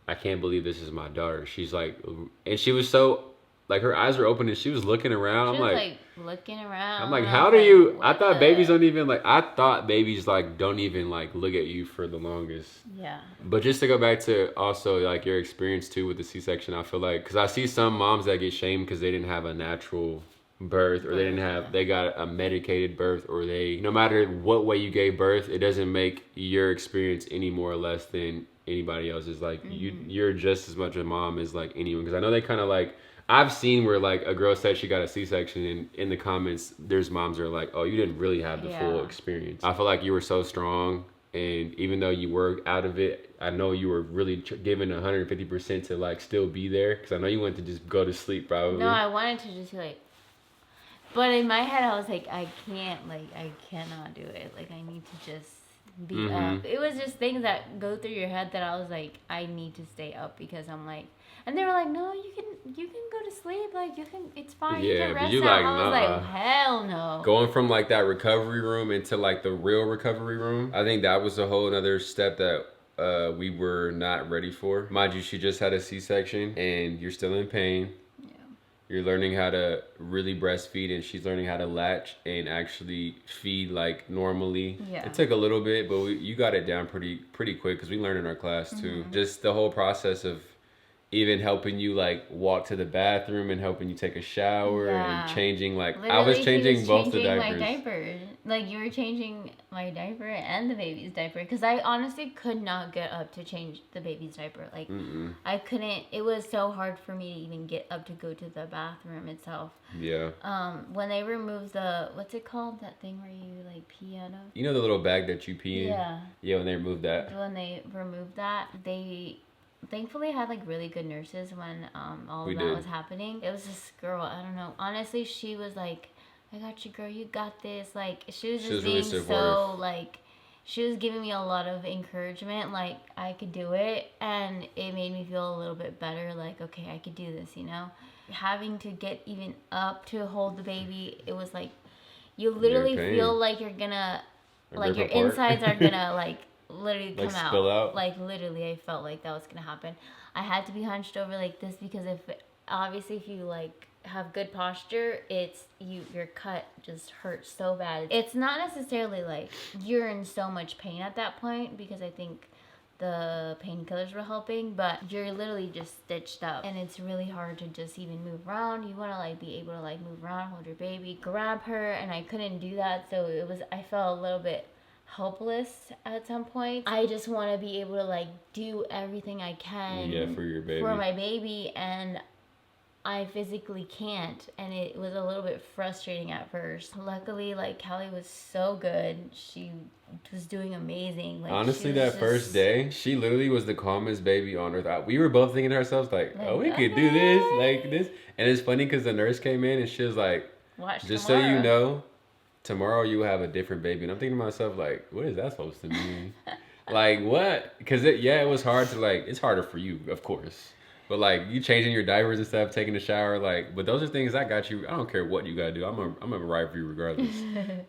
Speaker 1: I can't believe this is my daughter. She's like, and she was so, like her eyes were open and she was looking around.
Speaker 2: I'm like looking around.
Speaker 1: I'm like, how do you? I thought babies don't even like. I thought babies like don't even like look at you for the longest. Yeah. But just to go back to also like your experience too with the C-section, I feel like because I see some moms that get shamed because they didn't have a natural birth or they got a medicated birth, or no matter what way you gave birth, it doesn't make your experience any more or less than anybody else's. Like you're just as much a mom as like anyone, because I know they kind of like. I've seen where like a girl said she got a C-section and in the comments there's moms that are like, oh, you didn't really have the full experience. I feel like you were so strong, and even though you were out of it, I know you were really giving 150% to like still be there, because I know you wanted to just go to sleep probably.
Speaker 2: No, I wanted to just like, but in my head I was like, I cannot do it. Like I need to just be up. It was just things that go through your head that I was like, I need to stay up because I'm like. And they were like, no, you can go to sleep. Like, it's fine.
Speaker 1: Yeah,
Speaker 2: you can
Speaker 1: but
Speaker 2: rest
Speaker 1: you
Speaker 2: now.
Speaker 1: like,
Speaker 2: I was
Speaker 1: nuh-uh.
Speaker 2: like, hell no.
Speaker 1: Going from like that recovery room into like the real recovery room, I think that was a whole another step that we were not ready for. Mind you, she just had a C-section and you're still in pain.
Speaker 2: Yeah.
Speaker 1: You're learning how to really breastfeed, and she's learning how to latch and actually feed like normally.
Speaker 2: Yeah.
Speaker 1: It took a little bit, but you got it down pretty quick because we learned in our class too. Just the whole process of even helping you like walk to the bathroom and helping you take a shower and changing like
Speaker 2: Literally,
Speaker 1: I was changing both the diapers.
Speaker 2: My diaper. Like, you were changing my diaper and the baby's diaper, because I honestly could not get up to change the baby's diaper. Like, I couldn't. It was so hard for me to even get up to go to the bathroom itself.
Speaker 1: Yeah.
Speaker 2: When they removed the, what's it called, that thing where you like pee out of?
Speaker 1: You know the little bag that you pee in?
Speaker 2: Yeah.
Speaker 1: Yeah, when they removed that.
Speaker 2: When they removed that, they thankfully had like really good nurses when all of that was happening. It was this girl, I don't know, honestly, she was like, I got you, girl, you got this. Like, she was just being
Speaker 1: really
Speaker 2: so like, she was giving me a lot of encouragement, like I could do it, and it made me feel a little bit better, like, okay, I could do this, you know. Having to get even up to hold the baby, it was like, you literally feel like you're gonna, like your insides are gonna like literally come
Speaker 1: like spill out.
Speaker 2: Like, literally, I felt like that was gonna happen. I had to be hunched over like this because if you like have good posture, your cut just hurts so bad. It's not necessarily like you're in so much pain at that point, because I think the painkillers were helping, but you're literally just stitched up, and it's really hard to just even move around. You want to like be able to like move around, hold your baby, grab her, and I couldn't do that, so I felt a little bit helpless at some point. I just want to be able to like do everything I can
Speaker 1: for your baby,
Speaker 2: for my baby, and I physically can't, and it was a little bit frustrating at first. Luckily, like, Callie was so good. She was doing amazing. Like,
Speaker 1: honestly, that first day, she literally was the calmest baby on earth. We were both thinking to ourselves like, oh, we could do this, like this. And it's funny because the nurse came in and she was like, just so you know, tomorrow you have a different baby. And I'm thinking to myself, like, what is that supposed to mean? Like, what? Because it was hard to, like, it's harder for you, of course. But, like, you changing your diapers and stuff, taking a shower, like, but those are things I got you. I don't care what you got to do. I'm gonna ride for you regardless.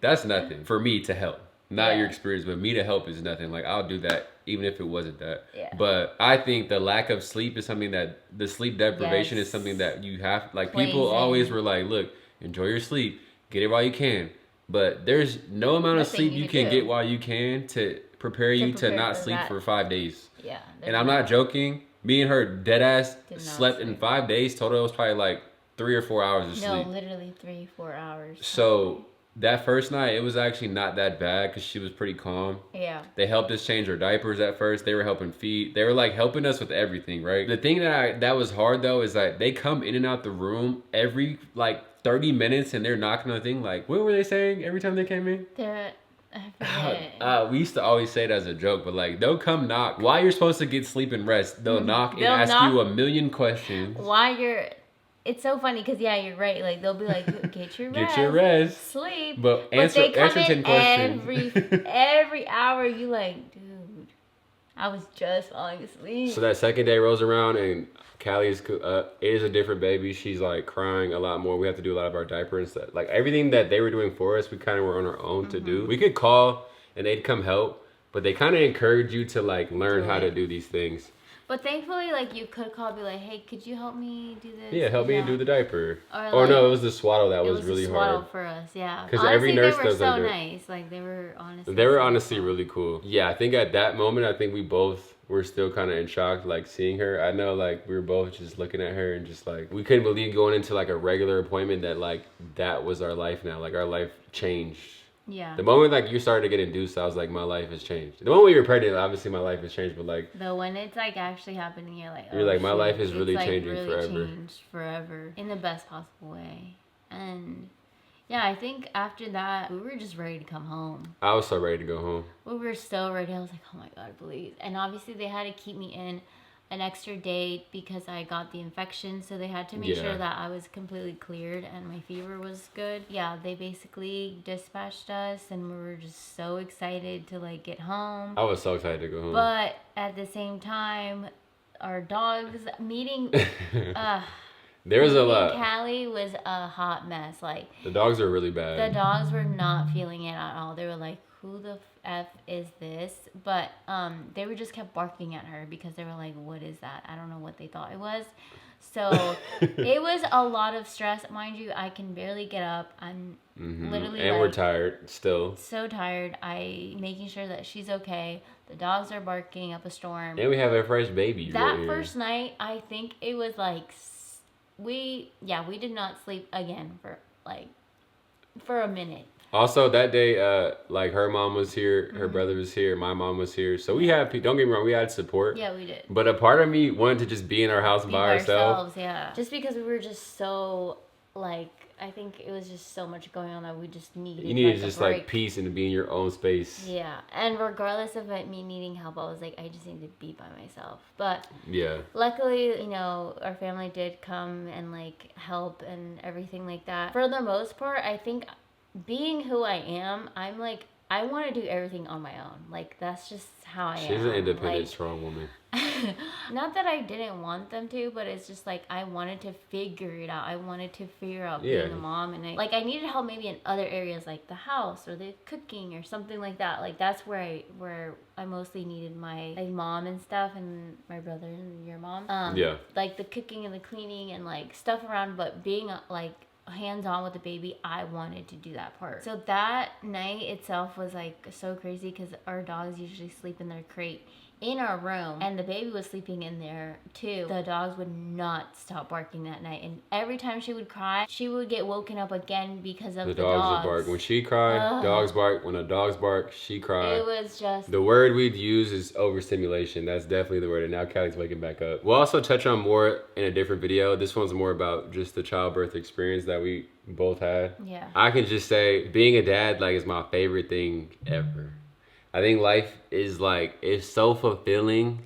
Speaker 1: That's nothing for me to help. Not your experience, but me to help is nothing. Like, I'll do that even if it wasn't that.
Speaker 2: Yeah.
Speaker 1: But I think the lack of sleep is something that, the sleep deprivation is something that you have, like, people always were like, look, enjoy your sleep, get it while you can. But there's no amount of sleep you can get while you can to prepare you to not sleep for 5 days. Yeah. And I'm not joking. Me and her dead ass slept in 5 days. Total, it was probably like 3 or 4 hours of sleep.
Speaker 2: No, literally 3-4 hours.
Speaker 1: So that first night, it was actually not that bad because she was pretty calm. Yeah. They helped us change her diapers at first. They were helping feed. They were like helping us with everything, right? The thing that was hard though is that they come in and out the room every like 30 minutes and they're knocking on the thing. Like, what were they saying every time they came in? We used to always say it as a joke, but like they'll come knock while you're supposed to get sleep and rest. They'll knock and ask you a million questions.
Speaker 2: It's so funny because you're right. Like they'll be like, "Get your rest,
Speaker 1: get your rest,
Speaker 2: sleep."
Speaker 1: But they come in
Speaker 2: 10 questions every hour. You like, dude, I was just falling asleep.
Speaker 1: So that second day rolls around and Callie's it is a different baby. She's like crying a lot more. We have to do a lot of our diaper and stuff. Like everything that they were doing for us, we kind of were on our own to do. We could call and they'd come help, but they kind of encourage you to like learn how to do these things.
Speaker 2: But thankfully, like, you could call, be like, hey, could you help me do this?
Speaker 1: Yeah, help me do the diaper. Or no, it was the swaddle that was really hard. It was the swaddle
Speaker 2: for us, yeah.
Speaker 1: Because every nurse does
Speaker 2: they were so nice. Like, they were
Speaker 1: honestly really cool. Yeah, I think at that moment, I think we both were still kind of in shock, like, seeing her. I know, like, we were both just looking at her and just, like, we couldn't believe going into, like, a regular appointment that, like, that was our life now. Like, our life changed. Yeah. The moment like you started to get induced, I was like, my life has changed. The moment you were pregnant, obviously my life has changed, but like.
Speaker 2: Though when it's like actually happening, you're like,
Speaker 1: my life is really changing forever.
Speaker 2: Changed forever in the best possible way. And yeah, I think after that, we were just ready to come home.
Speaker 1: I was so ready to go home.
Speaker 2: We were so ready. I was like, oh my God, please. And obviously they had to keep me in an extra day because I got the infection, so they had to make sure that I was completely cleared and my fever was good. Yeah, they basically dispatched us and we were just so excited to like get home.
Speaker 1: I was so excited to go home.
Speaker 2: But at the same time, our dogs meeting
Speaker 1: There's a lot.
Speaker 2: Callie was a hot mess. Like,
Speaker 1: The dogs are really bad.
Speaker 2: the dogs were not feeling it at all. They were like, who the F is this? But they were just kept barking at her because they were like, what is that? I don't know what they thought it was. So it was a lot of stress. Mind you, I can barely get up. I'm literally
Speaker 1: and
Speaker 2: like,
Speaker 1: we're tired still.
Speaker 2: so tired. Making sure that she's okay. The dogs are barking up a storm.
Speaker 1: And we have a fresh baby.
Speaker 2: That
Speaker 1: right
Speaker 2: first night, I think it was like we did not sleep again for a minute.
Speaker 1: Also, that day, like her mom was here, her brother was here, my mom was here. So we had, don't get me wrong, we had support.
Speaker 2: Yeah, we did.
Speaker 1: But a part of me wanted to just be in our house by ourselves.
Speaker 2: Yeah. Just because we were just so, like, I think it was just so much going on that we just needed.
Speaker 1: You needed
Speaker 2: like,
Speaker 1: just
Speaker 2: a break.
Speaker 1: like peace and to be in your own space.
Speaker 2: Yeah, and regardless of me needing help, I was like, I just need to be by myself. But
Speaker 1: yeah,
Speaker 2: luckily, you know, our family did come and like help and everything like that. For the most part, I think being who I am, I'm like, I want to do everything on my own. Like, that's just how I am.
Speaker 1: She's an independent,
Speaker 2: like,
Speaker 1: strong woman.
Speaker 2: Not that I didn't want them to, but it's just like I wanted to figure it out. I wanted to figure out being a mom, and I needed help maybe in other areas like the house or the cooking or something like that. Like, that's where I mostly needed my mom and stuff, and my brother and your mom. Like the cooking and the cleaning and like stuff around, but being like hands-on with the baby, I wanted to do that part. So that night itself was like so crazy because our dogs usually sleep in their crate in our room, and the baby was sleeping in there too. The dogs would not stop barking that night, and every time she would cry, she would get woken up again because of the dogs
Speaker 1: would bark. When she cried, dogs bark. When the dogs bark, she cried.
Speaker 2: It was just...
Speaker 1: The word we'd use is overstimulation. That's definitely the word, and now Callie's waking back up. We'll also touch on more in a different video. This one's more about just the childbirth experience that we both had.
Speaker 2: Yeah.
Speaker 1: I can just say being a dad like is my favorite thing ever. I think life is like, it's so fulfilling.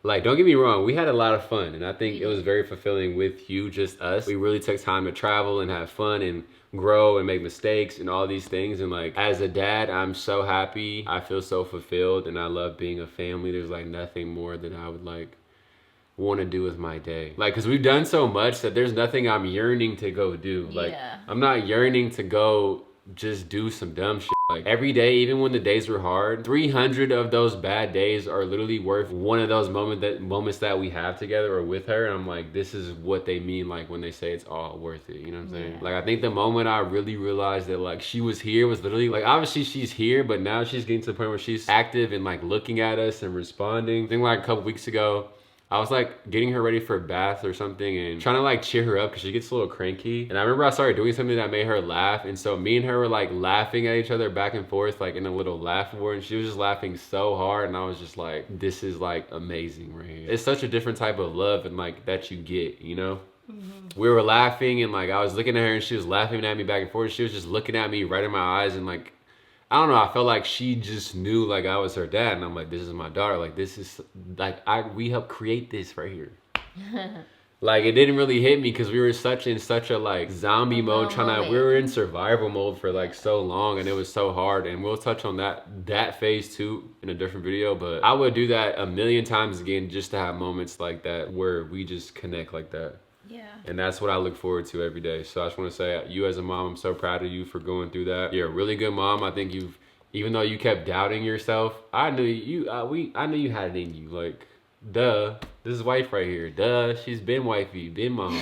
Speaker 1: Like, don't get me wrong, we had a lot of fun, and I think it was very fulfilling with you, just us. We really took time to travel and have fun and grow and make mistakes and all these things. And like, as a dad, I'm so happy. I feel so fulfilled, and I love being a family. There's like nothing more that I would like want to do with my day. Like, because we've done so much that there's nothing I'm yearning to go do. Like, I'm not yearning to go just do some dumb shit. Like, every day, even when the days were hard, 300 of those bad days are literally worth one of those moments that we have together or with her. And I'm like, this is what they mean, like, when they say it's all worth it. You know what I'm saying? Like, I think the moment I really realized that, like, she was here was literally, like, obviously she's here, but now she's getting to the point where she's active and, like, looking at us and responding. I think, like, a couple weeks ago, I was like getting her ready for a bath or something and trying to like cheer her up because she gets a little cranky. And I remember I started doing something that made her laugh. And so me and her were like laughing at each other back and forth, like in a little laugh war. And she was just laughing so hard. And I was just like, this is like amazing right here. It's such a different type of love and like that you get, you know? We were laughing and like I was looking at her and she was laughing at me back and forth. She was just looking at me right in my eyes and like, I don't know, I felt like she just knew like I was her dad, and I'm like, this is my daughter, like this is like we helped create this right here. Like, it didn't really hit me because we were in such a like zombie mode, we were in survival mode for like so long, and it was so hard. And we'll touch on that phase too in a different video, but I would do that a million times again just to have moments like that where we just connect like that.
Speaker 2: Yeah. And
Speaker 1: that's what I look forward to every day. So I just want to say, you as a mom, I'm so proud of you for going through that. You're a really good mom. I think even though you kept doubting yourself, I knew you had it in you. Like, duh, this is wife right here. Duh, she's been wifey, been mom,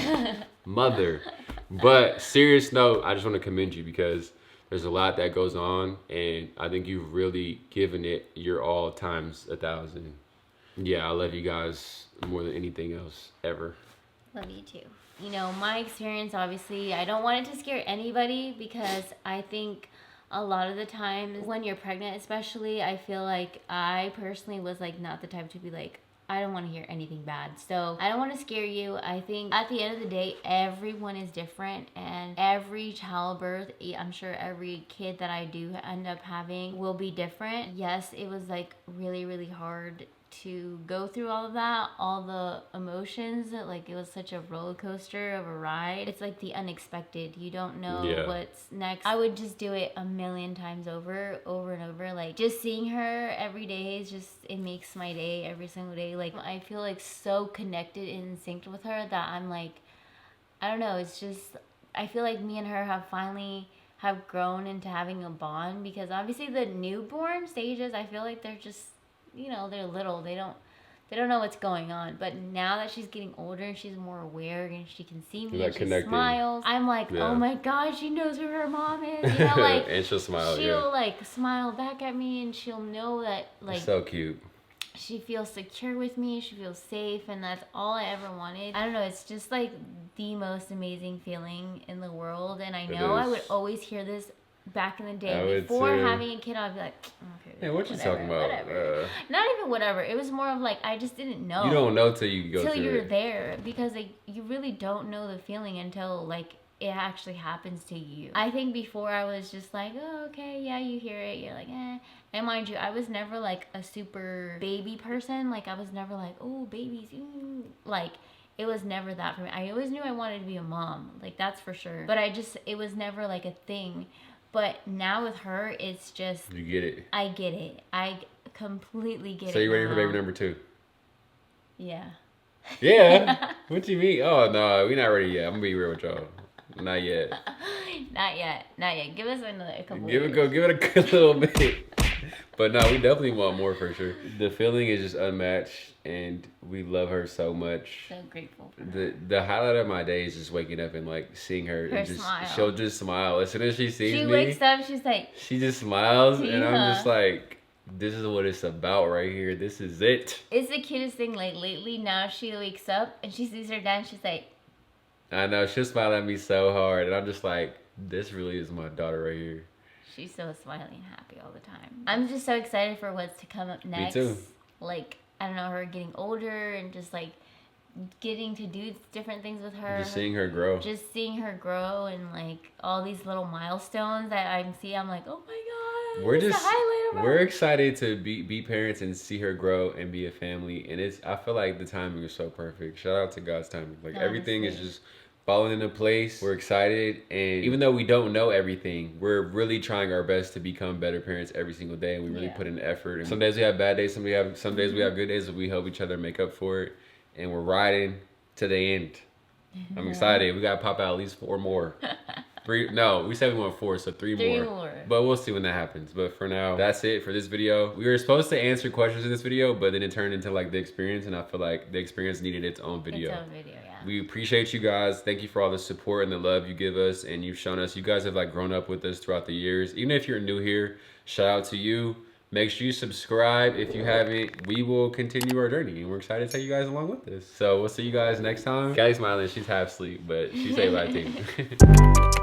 Speaker 1: mother. But serious note, I just want to commend you because there's a lot that goes on, and I think you've really given it your all times 1,000. Yeah, I love you guys more than anything else ever.
Speaker 2: Love you too. You know, my experience, obviously, I don't want it to scare anybody because I think a lot of the times when you're pregnant, especially, I feel like I personally was like not the type to be like, I don't want to hear anything bad. So I don't want to scare you. I think at the end of the day, everyone is different, and every childbirth, I'm sure every kid that I do end up having will be different. Yes, it was like really, really hard to go through all of that, all the emotions. Like, it was such a roller coaster of a ride. It's like the unexpected. You don't know what's next. I would just do it a million times over and over. Like, just seeing her every day is just, it makes my day every single day. Like, I feel like so connected and in sync with her that I'm like, I don't know, it's just, I feel like me and her have finally have grown into having a bond, because obviously the newborn stages, I feel like they're just, you know, they're little, they don't know what's going on. But now that she's getting older and she's more aware and she can see me, and she smiles, I'm like, oh my God, she knows who her mom is, you know, like,
Speaker 1: and she'll smile.
Speaker 2: She'll like smile back at me, and she'll know that, like,
Speaker 1: so cute.
Speaker 2: She feels secure with me, she feels safe, and that's all I ever wanted. I don't know, it's just like the most amazing feeling in the world. And I know I would always hear this back in the day. Before having a kid, I'd be like, okay,
Speaker 1: hey, what you talking about?
Speaker 2: Not even whatever. It was more of like, I just didn't know.
Speaker 1: You don't know till you go through it.
Speaker 2: Till you're there, because like, you really don't know the feeling until like it actually happens to you. I think before I was just like, oh, okay, yeah, you hear it, you're like, eh. And mind you, I was never like a super baby person. Like, I was never like, oh, babies, like, it was never that for me. I always knew I wanted to be a mom, like, that's for sure. But it was never like a thing. But now with her, it's just,
Speaker 1: you get it.
Speaker 2: I get it. I completely get it.
Speaker 1: So you ready for baby number 2?
Speaker 2: Yeah.
Speaker 1: Yeah? What you mean? Oh, no, we not ready yet. I'm gonna be real with y'all. Not yet.
Speaker 2: Not yet. Give us a couple
Speaker 1: Give it a good little bit. But no, we definitely want more for sure. The feeling is just unmatched, and we love her so much.
Speaker 2: So grateful for her.
Speaker 1: The highlight of my day is just waking up and like seeing her and just
Speaker 2: smile.
Speaker 1: She'll just smile as soon as she sees me.
Speaker 2: She wakes up, she's like,
Speaker 1: she just smiles,
Speaker 2: yeah.
Speaker 1: and I'm just like, this is what it's about right here. This is it.
Speaker 2: It's the cutest thing. Like, lately, now she wakes up and she sees her dad, and she's like,
Speaker 1: I know, she'll smile at me so hard, and I'm just like, this really is my daughter right here.
Speaker 2: She's so smiling and happy all the time. I'm just so excited for what's to come up next.
Speaker 1: Me too.
Speaker 2: Like, I don't know, her getting older and just like getting to do different things with her.
Speaker 1: Just seeing her grow.
Speaker 2: Just seeing her grow, and like all these little milestones that I see, I'm like, oh my God.
Speaker 1: We're excited to be parents and see her grow and be a family. And I feel like the timing is so perfect. Shout out to God's timing. Like, everything is just falling into place. We're excited, and even though we don't know everything, we're really trying our best to become better parents every single day, and we really put in effort. And some days we have bad days, some days we have good days, but we help each other make up for it, and we're riding to the end. I'm excited. We gotta pop out at least 4 more. 3, no, we said we want 4, so 3 more. But we'll see when that happens. But for now, that's it for this video. We were supposed to answer questions in this video, but then it turned into like the experience, and I feel like the experience needed its own video. We appreciate you guys. Thank you for all the support and the love you give us, and you've shown us. You guys have like grown up with us throughout the years. Even if you're new here, shout out to you. Make sure you subscribe if you haven't. We will continue our journey, and we're excited to take you guys along with us. So we'll see you guys next time. Callie's smiling. She's half asleep, but she say bye too.